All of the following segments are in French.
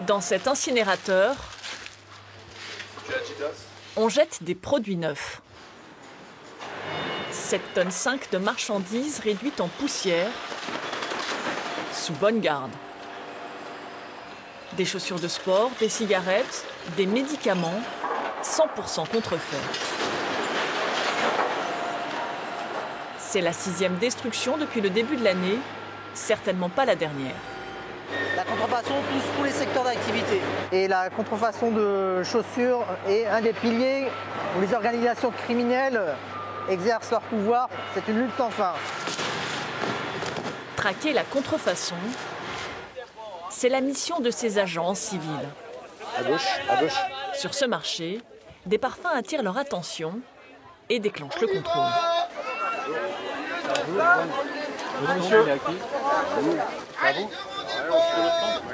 Dans cet incinérateur, on jette des produits neufs. 7,5 tonnes de marchandises réduites en poussière, sous bonne garde. Des chaussures de sport, des cigarettes, des médicaments, 100% contrefaits. C'est la 6e destruction depuis le début de l'année, certainement pas la dernière. La contrefaçon touche tous les secteurs d'activité. Et la contrefaçon de chaussures est un des piliers où les organisations criminelles exercent leur pouvoir. C'est une lutte sans fin. Traquer la contrefaçon, c'est la mission de ces agents civils. À gauche, à gauche. Sur ce marché, des parfums attirent leur attention et déclenchent le contrôle. Bonjour, monsieur. À vous.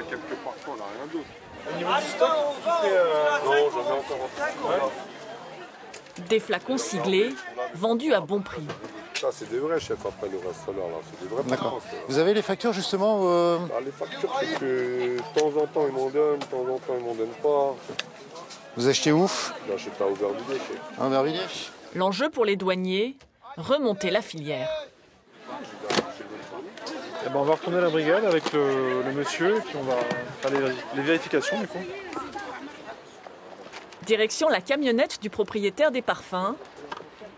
Quelques parfums, on n'a rien d'autre. Au niveau du stock, tout est... Non, j'en ai encore un. Des flacons siglés, vendus à bon prix. Ça, c'est des vrais chefs après le restaurant, là. C'est des vrais D'accord. parfums. Vous avez les factures justement Les factures, c'est que de temps en temps, ils m'en donnent, de temps en temps, ils m'en donnent pas. Vous achetez où? J'achète à Aubervilliers. À Aubervilliers. L'enjeu pour les douaniers, remonter la filière. Eh ben, on va retourner à la brigade avec le monsieur et puis on va faire les vérifications du coup. Direction la camionnette du propriétaire des parfums.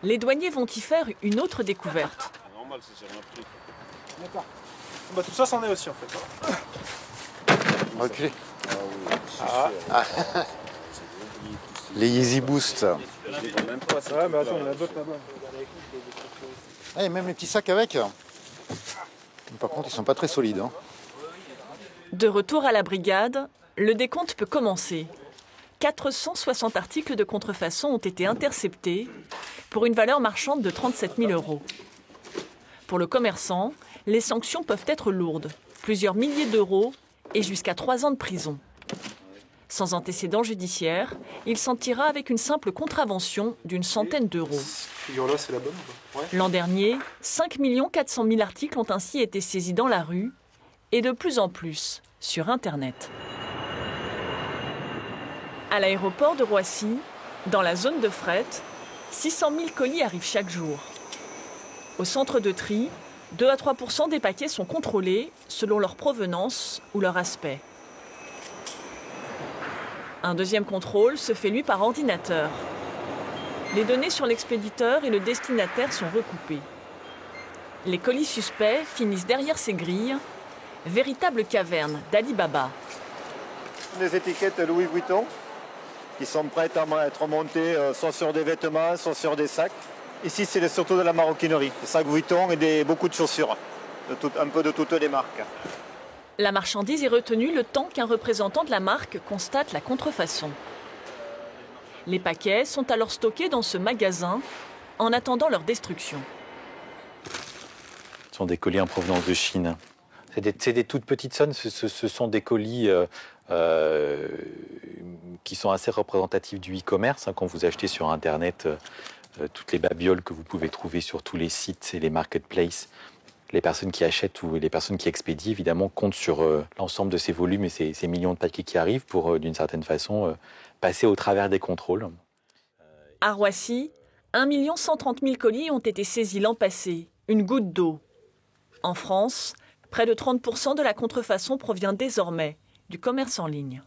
Les douaniers vont y faire une autre découverte. C'est normal, c'est rien pris. D'accord. Bah, tout ça, c'en est aussi en fait. Reculez. Ah oui, c'est sûr. Les Yeezy Boost. Même pas ça. Ouais, mais attends, il y en a d'autres là-bas. Ah, et même les petits sacs avec. Par contre, ils sont pas très solides. Hein. De retour à la brigade, le décompte peut commencer. 460 articles de contrefaçon ont été interceptés pour une valeur marchande de 37 000 €. Pour le commerçant, les sanctions peuvent être lourdes, plusieurs milliers d'euros et jusqu'à 3 ans de prison. Sans antécédent judiciaire, il s'en tirera avec une simple contravention d'une centaine d'euros. Figure-là, c'est la bonne ou pas? Ouais. L'an dernier, 5 400 000 articles ont ainsi été saisis dans la rue et de plus en plus sur Internet. À l'aéroport de Roissy, dans la zone de fret, 600 000 colis arrivent chaque jour. Au centre de tri, 2 à 3% des paquets sont contrôlés selon leur provenance ou leur aspect. Un deuxième contrôle se fait lui par ordinateur. Les données sur l'expéditeur et le destinataire sont recoupées. Les colis suspects finissent derrière ces grilles, véritable caverne d'Ali Baba. Des étiquettes Louis Vuitton qui sont prêtes à être montées soit sur des vêtements, soit sur des sacs. Ici, c'est surtout de la maroquinerie, des sacs Vuitton et beaucoup de chaussures, un peu de toutes les marques. La marchandise est retenue le temps qu'un représentant de la marque constate la contrefaçon. Les paquets sont alors stockés dans ce magasin en attendant leur destruction. Ce sont des colis en provenance de Chine. C'est des toutes petites sonnes, ce sont des colis qui sont assez représentatifs du e-commerce. Quand vous achetez sur Internet toutes les babioles que vous pouvez trouver sur tous les sites et les marketplaces, les personnes qui achètent ou les personnes qui expédient, évidemment, comptent sur l'ensemble de ces volumes et ces millions de paquets qui arrivent pour, d'une certaine façon, passer au travers des contrôles. À Roissy, 1 130 000 colis ont été saisis l'an passé, une goutte d'eau. En France, près de 30% de la contrefaçon provient désormais du commerce en ligne.